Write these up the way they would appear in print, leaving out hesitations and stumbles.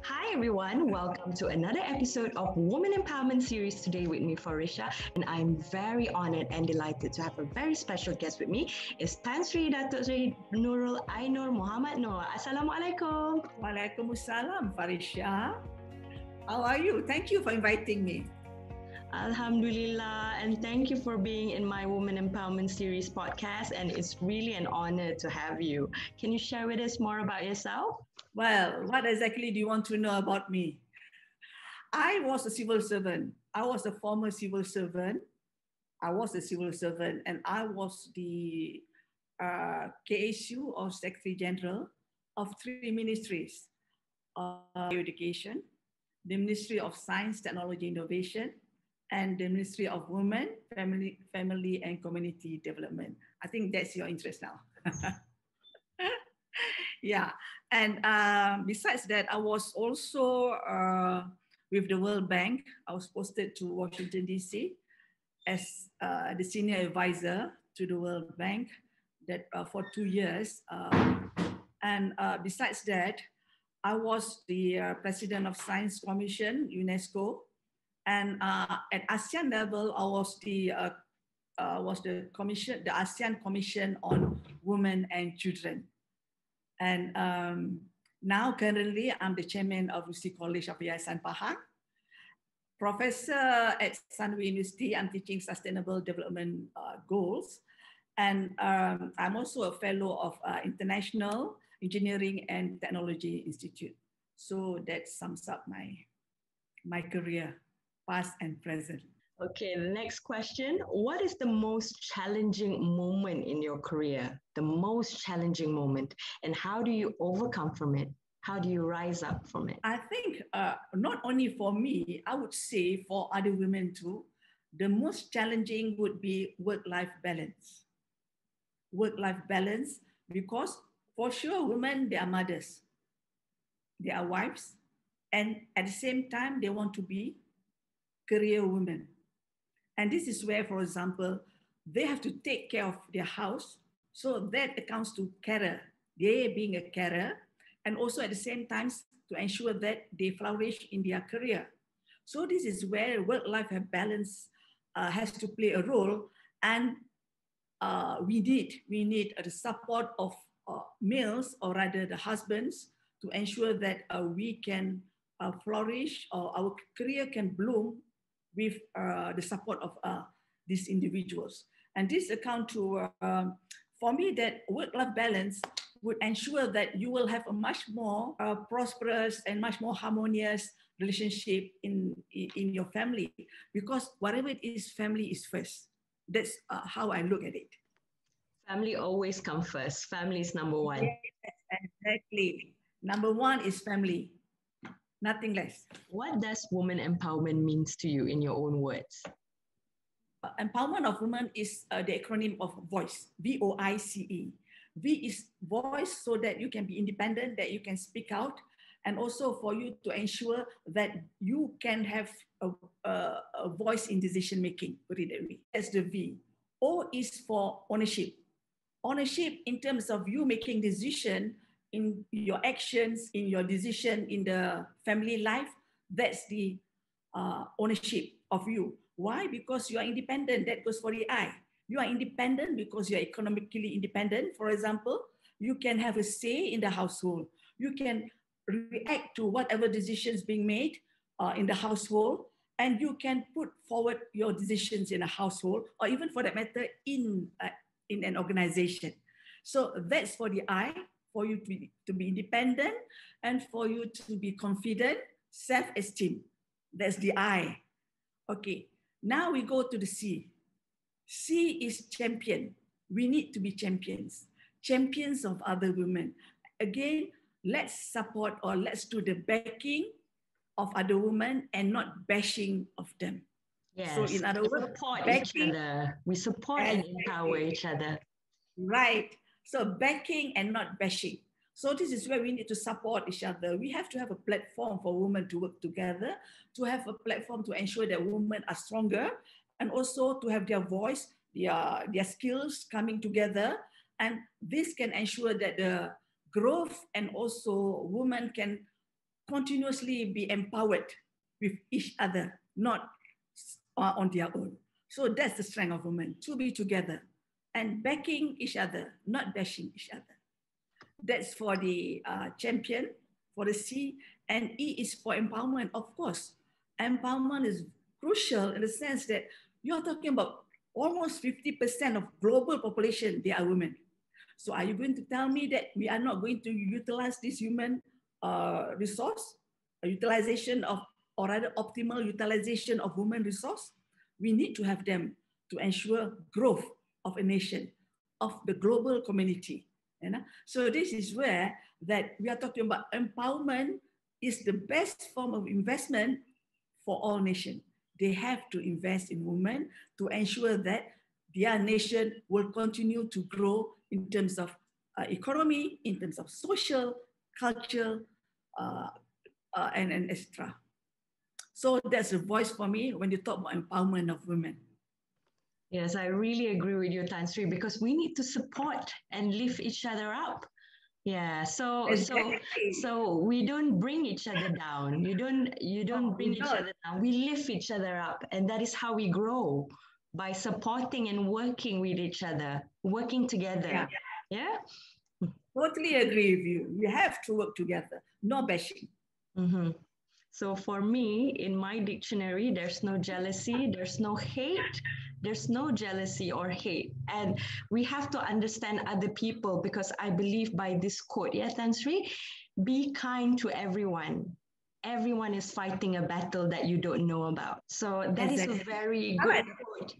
Hi everyone, welcome to another episode of Women Empowerment Series today with me, Farisha, and I'm very honored and delighted to have a very special guest with me. It's Tan Sri Dato Noorul Ainur Mohd. Assalamualaikum. Waalaikumsalam, Farisha. How are you? Thank you for inviting me. Alhamdulillah, and thank you for being in my Women Empowerment Series podcast, and it's really an honor to have you. Can you share with us more about yourself? Well, what exactly do you want to know about me? I was a civil servant. I was a former civil servant. And I was the KSU or Secretary General of three ministries: Higher Education, the Ministry of Science, Technology, Innovation, and the Ministry of Women, Family and Community Development. I think that's your interest now. Yeah, and besides that, I was also with the World Bank. I was posted to Washington, D.C. as the senior advisor to the World Bank for 2 years. And besides that, I was the President of Science Commission, UNESCO. And at ASEAN level, I was the ASEAN Commission on Women and Children. And now currently I'm the chairman of Lucy College of Yayasan Pahang, professor at Sunway University. I'm teaching sustainable development goals. And I'm also a fellow of International Engineering and Technology Institute. So that sums up my career, past and present. Okay, the next question. What is the most challenging moment in your career? The most challenging moment, and how do you overcome from it? How do you rise up from it? I think not only for me, I would say for other women too, the most challenging would be work-life balance. Work-life balance, because for sure, women, they are mothers, they are wives, and at the same time, they want to be career women. And this is where, for example, they have to take care of their house. So that accounts to carer, they being a carer, and also at the same time to ensure that they flourish in their career. So this is where work-life balance has to play a role. And we need the support of males, or rather the husbands, to ensure that we can flourish, or our career can bloom with the support of these individuals. And this account to, for me, that work-life balance would ensure that you will have a much more prosperous and much more harmonious relationship in your family, because whatever it is, family is first. That's how I look at it. Family always comes first. Family is number one. Yes, exactly. Number one is family. Nothing less. What does woman empowerment means to you in your own words? Empowerment of women is the acronym of VOICE, V-O-I-C-E. V is voice, so that you can be independent, that you can speak out, and also for you to ensure that you can have a voice in decision making. Put it that way. That's the V. O is for ownership. Ownership in terms of you making decision in your actions, in your decision in the family life. That's the ownership of you. Why? Because you are independent. That goes for the I. You are independent because you are economically independent. For example, you can have a say in the household. You can react to whatever decisions being made in the household, and you can put forward your decisions in a household, or even for that matter, in an organization. So that's for the I, for you to be independent, and for you to be confident, self-esteem. That's the I. Okay, now we go to the C. C is champion. We need to be champions, champions of other women. Again, let's support, or let's do the backing of other women and not bashing of them. Yes, so in other words, support each other. We support and empower each other. Right. So backing and not bashing. So this is where we need to support each other. We have to have a platform for women to work together, to have a platform to ensure that women are stronger, and also to have their voice, their skills coming together. And this can ensure that the growth, and also women can continuously be empowered with each other, not on their own. So that's the strength of women, to be together and backing each other, not bashing each other. That's for the champion, for the C, and E is for empowerment. Of course, empowerment is crucial in the sense that you're talking about almost 50% of global population, they are women. So are you going to tell me that we are not going to utilize this human resource, utilization of, or rather optimal utilization of women resource? We need to have them to ensure growth of a nation, of the global community. You know? So this is where that we are talking about empowerment is the best form of investment for all nations. They have to invest in women to ensure that their nation will continue to grow in terms of economy, in terms of social, culture, and etc. So that's a voice for me when you talk about empowerment of women. Yes, I really agree with you, Tan Sri, because we need to support and lift each other up. Yeah, so we don't bring each other down. You don't bring each other down. We lift each other up, and that is how we grow, by supporting and working with each other, working together. Yeah. Totally agree with you. We have to work together, no bashing. Mm-hmm. So for me, in my dictionary, there's no jealousy, there's no hate, there's no jealousy or hate. And we have to understand other people, because I believe by this quote, yeah, Tan Sri, be kind to everyone. Everyone is fighting a battle that you don't know about. So that is a very good quote.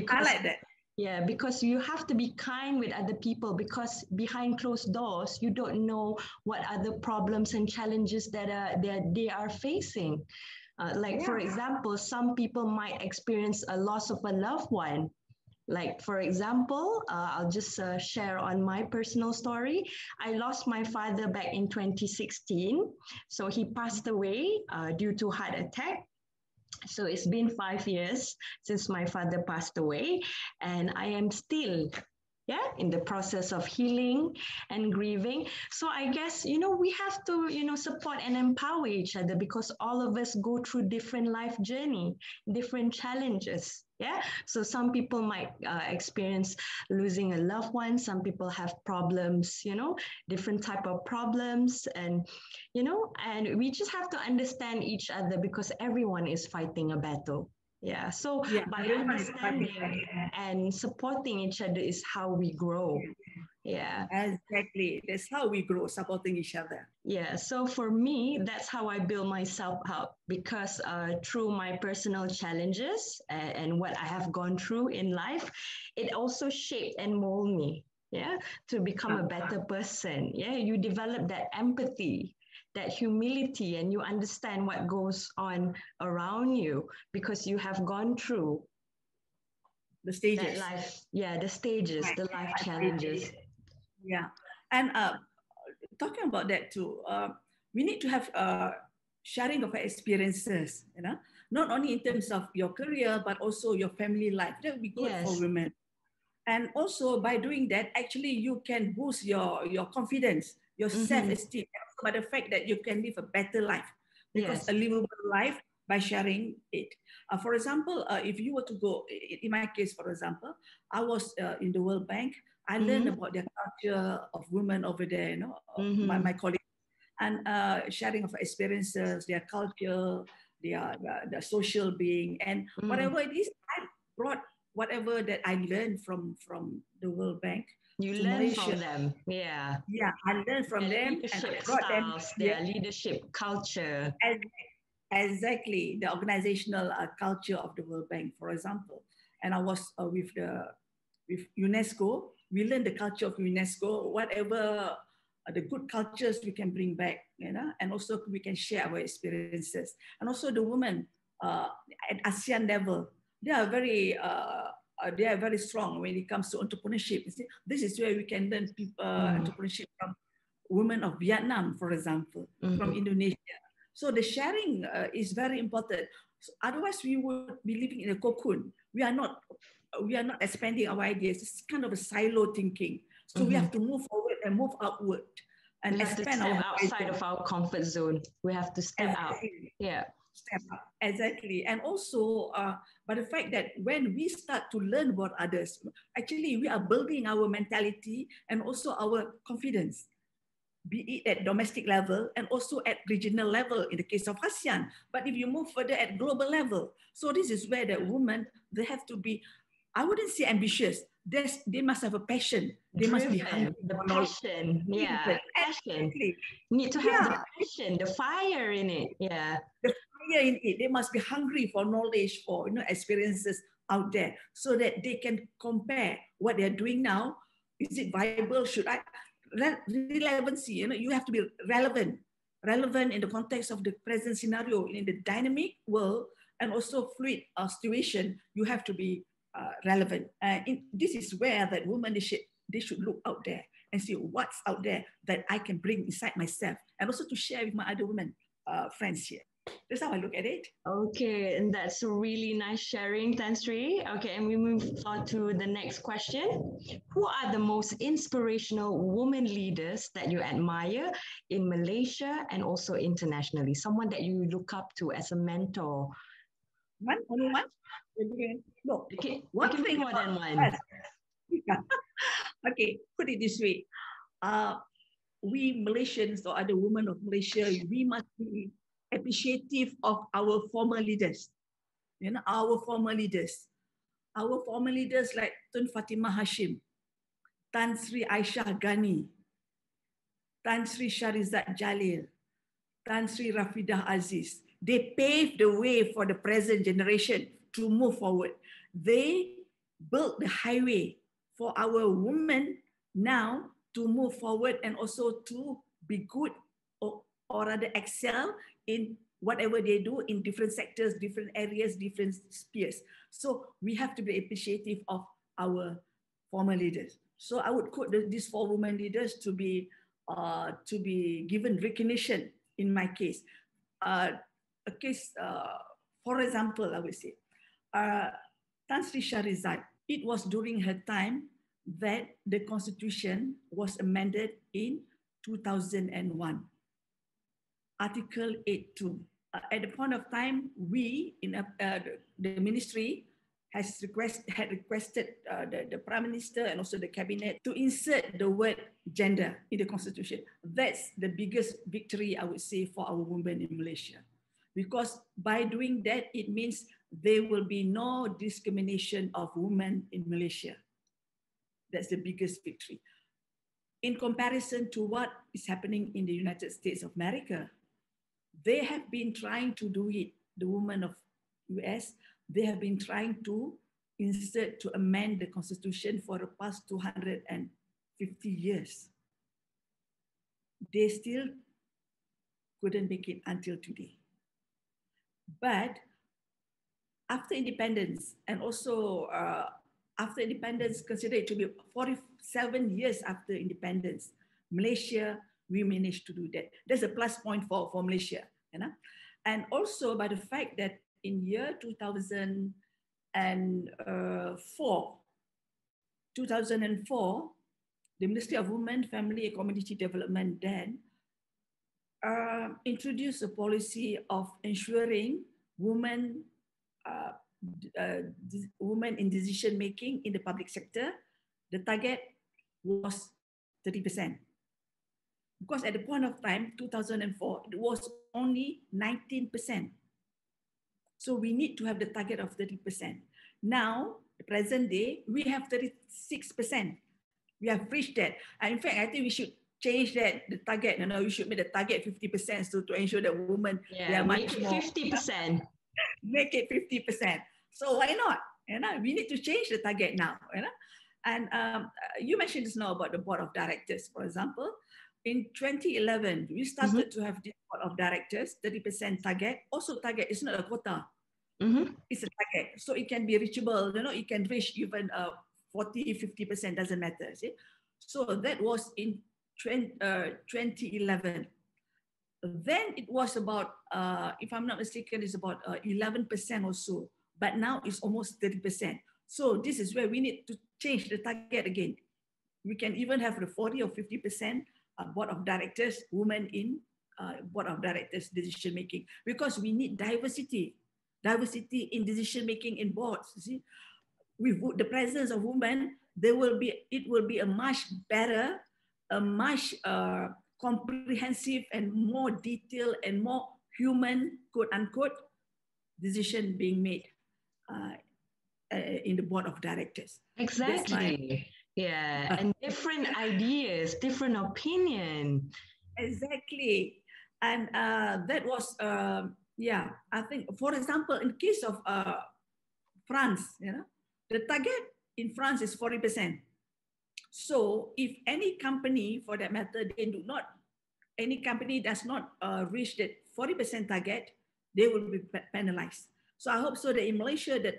I like that. Yeah, because you have to be kind with other people, because behind closed doors, you don't know what other problems and challenges that they are facing. For example, some people might experience a loss of a loved one. Like, for example, I'll just share on my personal story. I lost my father back in 2016. So he passed away due to heart attack. So it's been 5 years since my father passed away, and I am still in the process of healing and grieving. So I guess, we have to, support and empower each other, because all of us go through different life journey, different challenges. Yeah. So some people might experience losing a loved one. Some people have problems, different type of problems, and, and we just have to understand each other, because everyone is fighting a battle. Yeah. So by understanding and supporting each other is how we grow. Yeah. Exactly. That's how we grow, supporting each other. Yeah. So for me, that's how I build myself up, because through my personal challenges and what I have gone through in life, it also shaped and molded me. Yeah. To become a better person. Yeah. You develop that empathy, that humility, and you understand what goes on around you, because you have gone through the stages. That life, the stages, the life challenges. Yeah. And talking about that too, we need to have sharing of experiences, not only in terms of your career, but also your family life. That would be good for women. And also by doing that, actually you can boost your confidence, your self-esteem, by the fact that you can live a better life, because a livable life by sharing it. For example, if you were to go, in my case, for example, I was in the World Bank. I learned about the culture of women over there, my colleagues, and sharing of experiences, their culture, their social being, and whatever it is, I brought whatever that I learned from the World Bank. You learn from them, yeah. Yeah, I learned from them and I brought styles, them their leadership culture. Exactly, the organizational culture of the World Bank, for example. And I was with UNESCO. We learned the culture of UNESCO, whatever the good cultures we can bring back, and also we can share our experiences. And also the women at ASEAN level, they are very strong when it comes to entrepreneurship. You see, this is where we can learn entrepreneurship from women of Vietnam, for example, from Indonesia. So the sharing is very important. So otherwise, we would be living in a cocoon. We are not expanding our ideas. It's kind of a silo thinking. So we have to move forward and move outward. and we have to expand step our outside horizon. of our comfort zone. We have to step out. Yeah. Step up. Exactly. And also, by the fact that when we start to learn about others, actually we are building our mentality and also our confidence, be it at domestic level and also at regional level in the case of ASEAN. But if you move further at global level, so this is where the women, they have to be, I wouldn't say ambitious. They must have a passion. They must be hungry. The passion. Yeah. Passion. Exactly. Need to have the passion, the fire in it. Yeah. The fire in it. They must be hungry for knowledge, for experiences out there, so that they can compare what they're doing now. Is it viable? Should I? Relevancy. You have to be relevant in the context of the present scenario, in the dynamic world and also fluid situation. You have to be relevant. This is where that women, they should look out there and see what's out there that I can bring inside myself, and also to share with my other women friends here. That's how I look at it. Okay, and that's a really nice sharing, Tan Sri. Okay, and we move on to the next question. Who are the most inspirational women leaders that you admire in Malaysia and also internationally? Someone that you look up to as a mentor? Only one? No. Okay, one thing more than one. Okay, put it this way. We Malaysians or other women of Malaysia, we must be appreciative of our former leaders. Our former leaders. Our former leaders like Tun Fatimah Hashim, Tan Sri Aisyah Ghani, Tan Sri Sharizat Jalil, Tan Sri Rafidah Aziz. They paved the way for the present generation to move forward. They built the highway for our women now to move forward and also to be good or rather excel in whatever they do in different sectors, different areas, different spheres. So we have to be appreciative of our former leaders. So I would quote these 4 women leaders to be given recognition in my case. For example, I would say, Tan Sri Sharizat, it was during her time that the constitution was amended in 2001. Article 8.2. At the point of time, we in the ministry had requested the Prime Minister and also the Cabinet to insert the word gender in the constitution. That's the biggest victory, I would say, for our women in Malaysia. Because by doing that, it means there will be no discrimination of women in Malaysia. That's the biggest victory. In comparison to what is happening in the United States of America, they have been trying to do it, the women of US, they have been trying to amend the constitution for the past 250 years. They still couldn't make it until today. But after independence, and also after independence, considered to be 47 years after independence, Malaysia, we managed to do that. That's a plus point for Malaysia. And also by the fact that in year 2004, the Ministry of Women, Family and Community Development then introduced a policy of ensuring women in decision making in the public sector. The target was 30%. Because at the point of time, 2004, it was only 19%. So we need to have the target of 30%. Now, the present day, we have 36%. We have reached that. And in fact, I think we should change that, the target. We should make the target 50% to ensure that women, they are much more. 50%. Make it 50%. So why not? We need to change the target now. And you mentioned just now about the board of directors, for example. In 2011, we started to have this board of directors, 30% target. Also target, it's not a quota. It's a target. So it can be reachable, it can reach even 40, 50%, doesn't matter. See? So that was in 2011. Then it was about, if I'm not mistaken, it's about 11% or so. But now it's almost 30%. So this is where we need to change the target again. We can even have the 40 or 50%, board of directors, women in board of directors decision making, because we need diversity in decision making in boards. You see, with the presence of women, it will be a much better, a much comprehensive and more detailed and more human, quote unquote, decision being made in the board of directors. Exactly. Yeah, and different ideas, different opinion. Exactly. And that was, I think, for example, in case of France, the target in France is 40%. So if any company, for that matter, any company does not reach that 40% target, they will be penalized. So I hope so that in Malaysia, that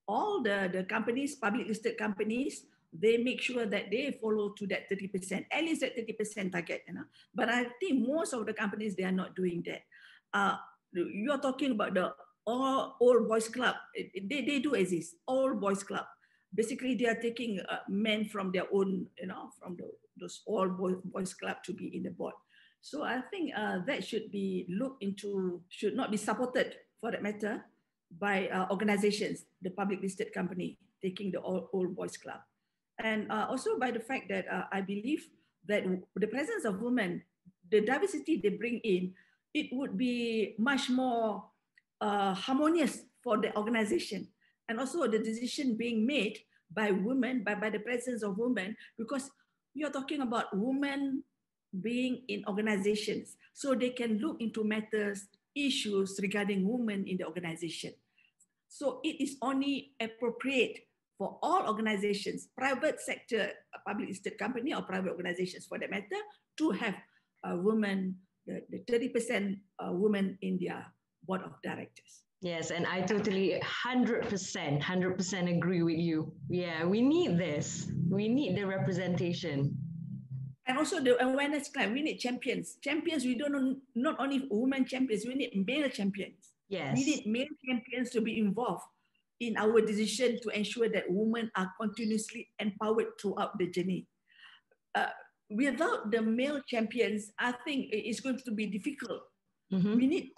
all the companies, public listed companies, they make sure that they follow to that 30%, at least that 30% target. But I think most of the companies, they are not doing that. You're talking about the all boys club. They do exist, all boys club. Basically, they are taking men from their own, from those all boys club to be in the board. So I think that should be looked into, should not be supported, for that matter, by organizations, the public listed company taking the all boys club. And also by the fact that I believe that the presence of women, the diversity they bring in, it would be much more harmonious for the organization. And also the decision being made by women, by the presence of women, because you're talking about women being in organizations, so they can look into matters, issues regarding women in the organization. So it is only appropriate for all organizations, private sector, public listed company or private organizations for that matter, to have women, the 30% women in their board of directors. Yes, and I totally 100% agree with you. Yeah, we need this. We need the representation. And also the awareness climb, we need champions. Champions, we don't know, not only women champions, we need male champions. Yes. We need male champions to be involved in our decision to ensure that women are continuously empowered throughout the journey. Without the male champions, I think it's going to be difficult. Mm-hmm. We need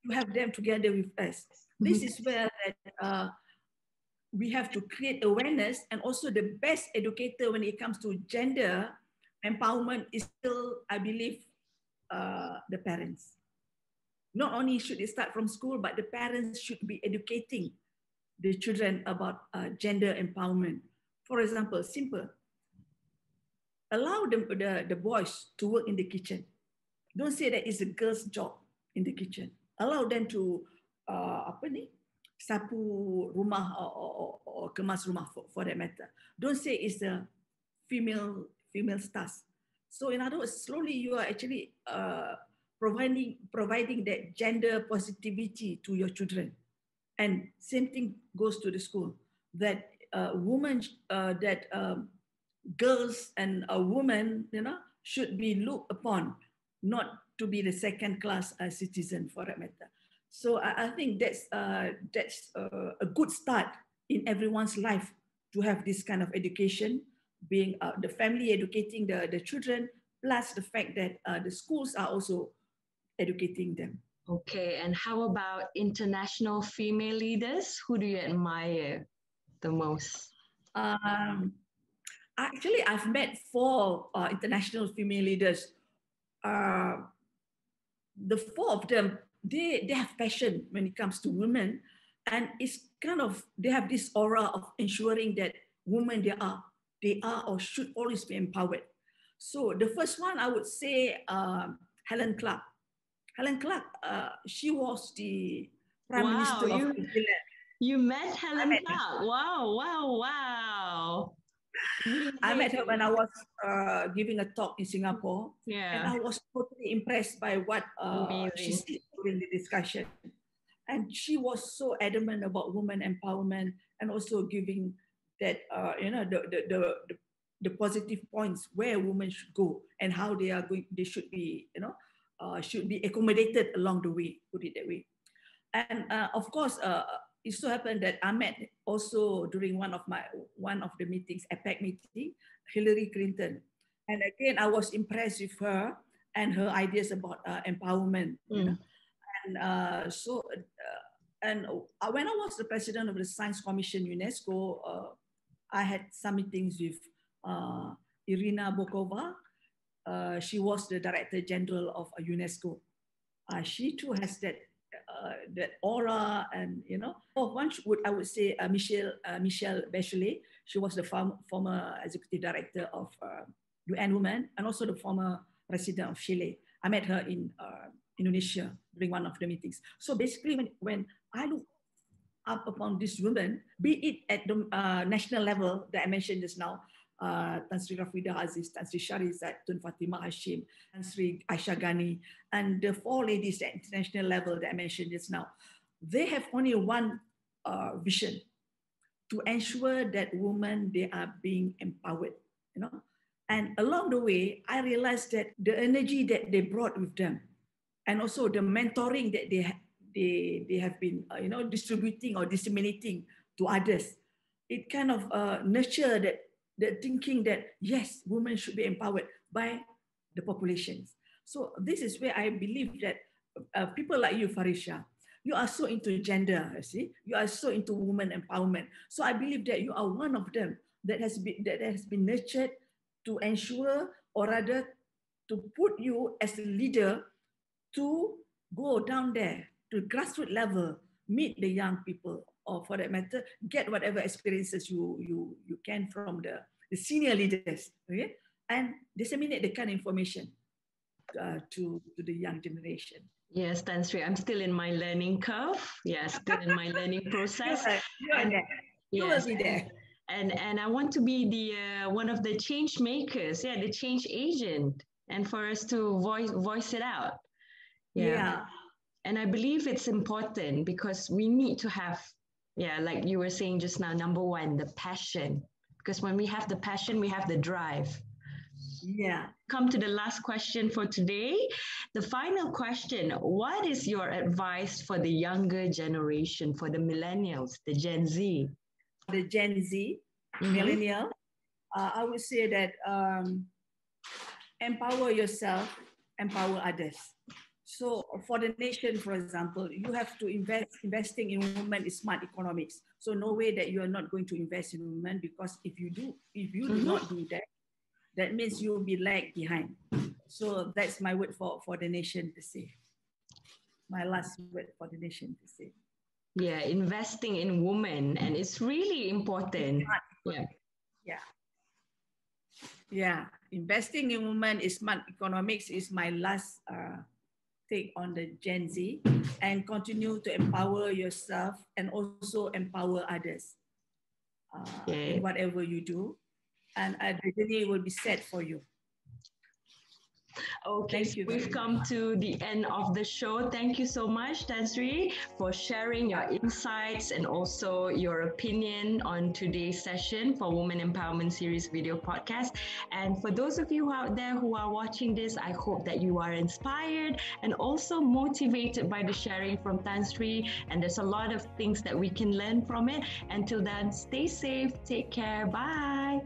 to have them together with us. Mm-hmm. This is where we have to create awareness, and also the best educator when it comes to gender empowerment is still, I believe, the parents. Not only should it start from school, but the parents should be educating the children about gender empowerment. For example, simple. Allow the boys to work in the kitchen. Don't say that it's a girl's job in the kitchen. Allow them to sapu rumah or kemas rumah for that matter. Don't say it's a female task. So in other words, slowly you are actually providing that gender positivity to your children. And same thing goes to the school, that women, girls and women, should be looked upon, not to be the second-class citizen for that matter. So I think that's a good start in everyone's life to have this kind of education, being the family educating the children, plus the fact that the schools are also educating them. Okay, and how about international female leaders? Who do you admire the most? Actually, I've met 4 international female leaders. The 4 of them, they have passion when it comes to women, and it's kind of, they have this aura of ensuring that women, they are or should always be empowered. So the first one, I would say Helen Clark. Helen Clark, she was the Prime Minister of New Zealand. You met Helen Clark? Wow. I met her when I was giving a talk in Singapore. Yeah. And I was totally impressed by what she said during the discussion. And she was so adamant about women empowerment, and also giving that, the positive points where women should go and how they should be, should be accommodated along the way, put it that way. And of course, it so happened that I met also during one of the meetings, APEC meeting, Hillary Clinton. And again, I was impressed with her and her ideas about empowerment. You know? And when I was the president of the Science Commission UNESCO, I had some meetings with Irina Bokova. She was the Director General of UNESCO. She too has that aura, and you know, I would say Michelle Bachelet. She was the former executive director of UN Women, and also the former president of Chile. I met her in Indonesia during one of the meetings. So basically, when I look up upon this woman, be it at the national level that I mentioned just now, Tan Sri Rafida Aziz, Tan Sri Sharizat, Tun Fatimah Hashim, Tan Sri Aisha Ghani, and the four ladies at international level that I mentioned just now, they have only one vision: to ensure that women, they are being empowered, you know. And along the way, I realized that the energy that they brought with them, and also the mentoring that they have been, distributing or disseminating to others, it kind of nurture that thinking that yes, women should be empowered by the populations. So this is where I believe that people like you, Farisha, you are so into gender, you see, you are so into women empowerment. So I believe that you are one of them that has been nurtured to ensure, or rather to put you as a leader to go down there to grassroots level, meet the young people, or for that matter, get whatever experiences you can from the senior leaders, okay? And disseminate the kind of information to the young generation. Yes, Tan Sri, I'm still in my learning curve. Yes, still in my learning process. You will be there. And I want to be the one of the change makers, the change agent, and for us to voice it out. Yeah. And I believe it's important because we need to have, like you were saying just now, number one, the passion. Because when we have the passion, we have the drive. Yeah. Come to the last question for today. The final question: what is your advice for the younger generation, for the millennials, the Gen Z? The Gen Z, millennial, I would say that empower yourself, empower others. So for the nation, for example, you have to investing in women is smart economics. So no way that you are not going to invest in women, because if you do not do that, that means you will be lagged behind. So that's my word for the nation to say. My last word for the nation to say. Yeah, investing in women, and it's really important. Yeah. Investing in women is smart economics is my last take on the Gen Z, and continue to empower yourself and also empower others in whatever you do, and the journey will be set for you. Okay, so we've come to the end of the show. Thank you so much, Tan Sri, for sharing your insights and also your opinion on today's session for Women Empowerment Series video podcast. And for those of you out there who are watching this, I hope that you are inspired and also motivated by the sharing from Tan Sri. And there's a lot of things that we can learn from it. Until then, stay safe, take care, bye.